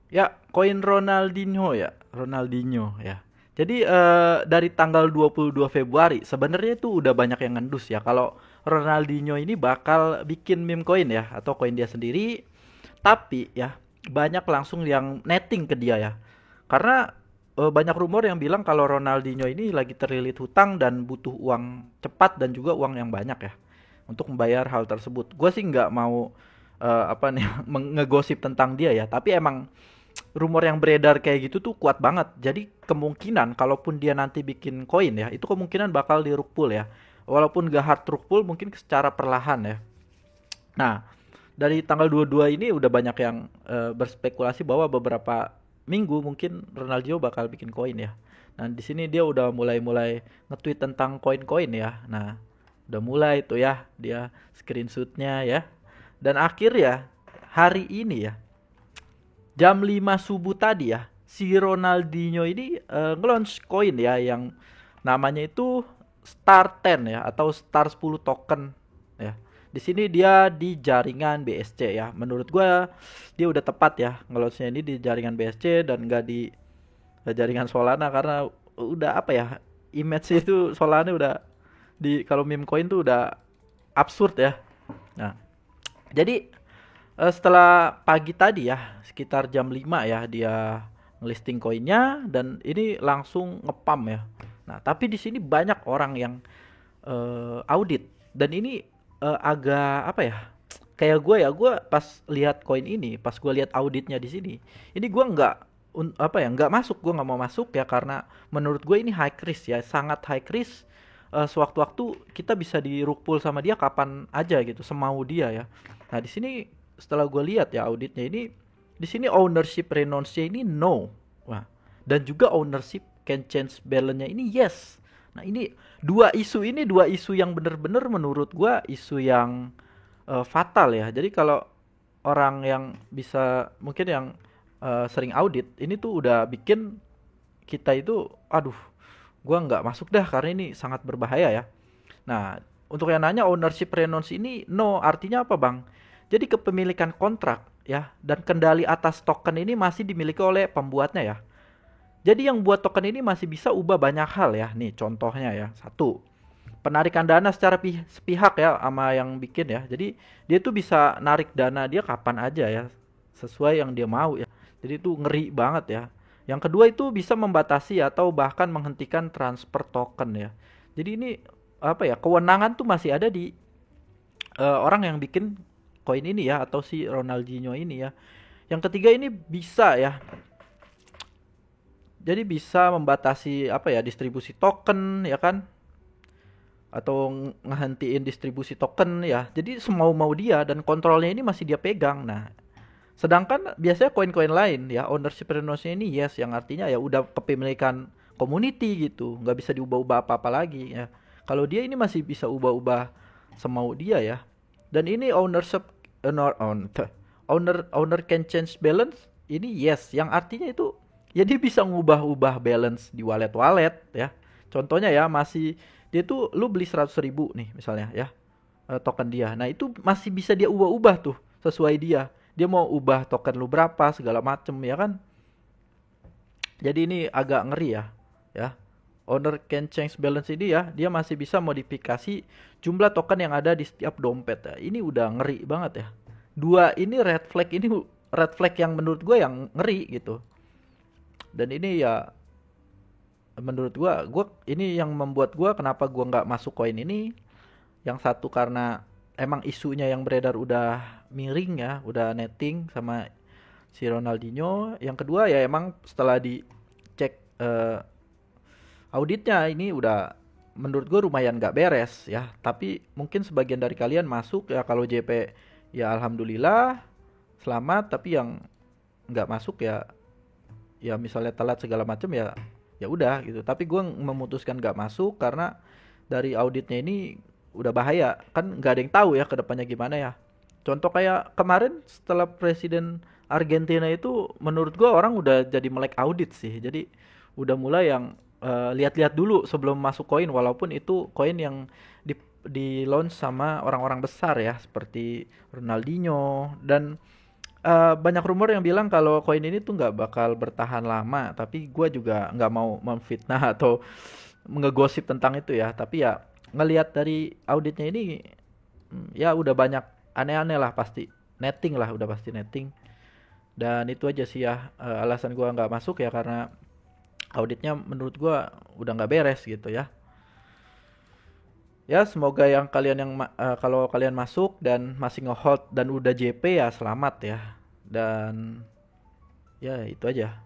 Ya, koin Ronaldinho ya, Ronaldinho ya. Jadi dari tanggal 22 Februari sebenarnya itu udah banyak yang ngendus ya kalau Ronaldinho ini bakal bikin meme koin ya atau koin dia sendiri. Tapi ya banyak langsung yang netting ke dia ya. Karena banyak rumor yang bilang kalau Ronaldinho ini lagi terlilit hutang dan butuh uang cepat dan juga uang yang banyak ya untuk membayar hal tersebut. Gue sih nggak mau apa nih ngegosip tentang dia ya, tapi emang rumor yang beredar kayak gitu tuh kuat banget. Jadi kemungkinan kalaupun dia nanti bikin koin ya, itu kemungkinan bakal di rug pull ya. Walaupun gak hard rug pull mungkin secara perlahan ya. Nah, dari tanggal 22 ini udah banyak yang berspekulasi bahwa beberapa minggu mungkin Ronaldinho bakal bikin koin ya. Nah, di sini dia udah mulai-mulai nge-tweet tentang koin-koin ya. Nah, udah mulai tuh ya dia screenshotnya ya. Dan akhir ya hari ini ya jam 5 subuh tadi ya, si Ronaldinho ini nge-launch koin ya yang namanya itu Star 10 ya atau Star 10 token ya. Di sini dia di jaringan BSC ya. Menurut gua dia udah tepat ya nge-launchnya ini di jaringan BSC dan enggak di jaringan Solana karena udah apa ya? Image itu Solana udah di kalau meme coin tuh udah absurd ya. Nah, jadi setelah pagi tadi ya, sekitar jam 5 ya dia ngelisting koinnya dan ini langsung ngepam ya. Nah, tapi di sini banyak orang yang audit dan ini agak apa ya? Kayak gue ya, gue pas lihat koin ini, pas gue lihat auditnya di sini, ini gue nggak apa ya, nggak masuk, gue nggak mau masuk ya karena menurut gue ini high risk ya, sangat high risk. Sewaktu-waktu kita bisa di rug pull sama dia kapan aja gitu, semau dia ya. Nah di sini setelah gue lihat ya auditnya ini, di sini ownership renounce-nya ini no, wah, dan juga ownership can change balance-nya ini yes. Nah ini dua isu yang bener-bener menurut gue isu yang fatal ya. Jadi kalau orang yang bisa mungkin yang sering audit ini tuh udah bikin kita itu aduh gua nggak masuk dah karena ini sangat berbahaya ya. Nah, untuk yang nanya ownership renounce ini no artinya apa, Bang? Jadi kepemilikan kontrak ya dan kendali atas token ini masih dimiliki oleh pembuatnya ya. Jadi yang buat token ini masih bisa ubah banyak hal ya. Nih contohnya ya. Satu, penarikan dana secara sepihak ya sama yang bikin ya. Jadi dia tuh bisa narik dana dia kapan aja ya. Sesuai yang dia mau ya. Jadi itu ngeri banget ya. Yang kedua itu bisa membatasi atau bahkan menghentikan transfer token ya. Jadi ini apa ya, kewenangan tuh masih ada di orang yang bikin koin ini ya atau si Ronaldinho ini ya. Yang ketiga ini bisa ya. Jadi bisa membatasi apa ya, distribusi token ya kan, atau ngehentiin distribusi token ya. Jadi semau-mau dia dan kontrolnya ini masih dia pegang. Nah, sedangkan biasanya koin-koin lain ya ownership renounce ini yes yang artinya ya udah kepemilikan community gitu, nggak bisa diubah-ubah apa-apa lagi ya. Kalau dia ini masih bisa ubah-ubah semau dia ya. Dan ini ownership owner can change balance ini yes yang artinya itu ya dia bisa ngubah-ubah balance di wallet-wallet ya. Contohnya ya masih dia tuh lu beli 100.000 nih misalnya ya token dia. Nah itu masih bisa dia ubah-ubah tuh sesuai dia. Dia mau ubah token lu berapa segala macem ya kan. Jadi ini agak ngeri ya. Ya. Owner can change balance ini ya, dia masih bisa modifikasi jumlah token yang ada di setiap dompet ya. Ini udah ngeri banget ya. Dua ini red flag yang menurut gue yang ngeri gitu. Dan ini ya menurut gua ini yang membuat gua kenapa gua nggak masuk koin ini. Yang satu karena emang isunya yang beredar udah miring ya, udah netting sama si Ronaldinho. Yang kedua ya emang setelah dicek auditnya ini udah menurut gue lumayan gak beres ya. Tapi mungkin sebagian dari kalian masuk ya, kalau JP ya alhamdulillah selamat, tapi yang nggak masuk ya ya misalnya telat segala macam ya ya udah gitu. Tapi gue memutuskan gak masuk karena dari auditnya ini udah bahaya kan, nggak ada yang tahu ya kedepannya gimana ya. Contoh kayak kemarin setelah presiden Argentina itu menurut gue orang udah jadi melek audit sih. Jadi udah mulai yang lihat-lihat dulu sebelum masuk koin, walaupun itu koin yang di launch sama orang-orang besar ya seperti Ronaldinho. Dan Banyak rumor yang bilang kalau koin ini tuh nggak bakal bertahan lama, tapi gue juga nggak mau memfitnah atau ngegosip tentang itu ya. Tapi ya ngelihat dari auditnya ini, ya udah banyak aneh-aneh lah pasti. Netting lah, udah pasti netting. Dan itu aja sih ya, alasan gua nggak masuk ya karena auditnya menurut gua udah nggak beres gitu ya. Ya semoga yang kalian kalau kalian masuk dan masih ngehold dan udah JP ya selamat ya. Dan ya itu aja.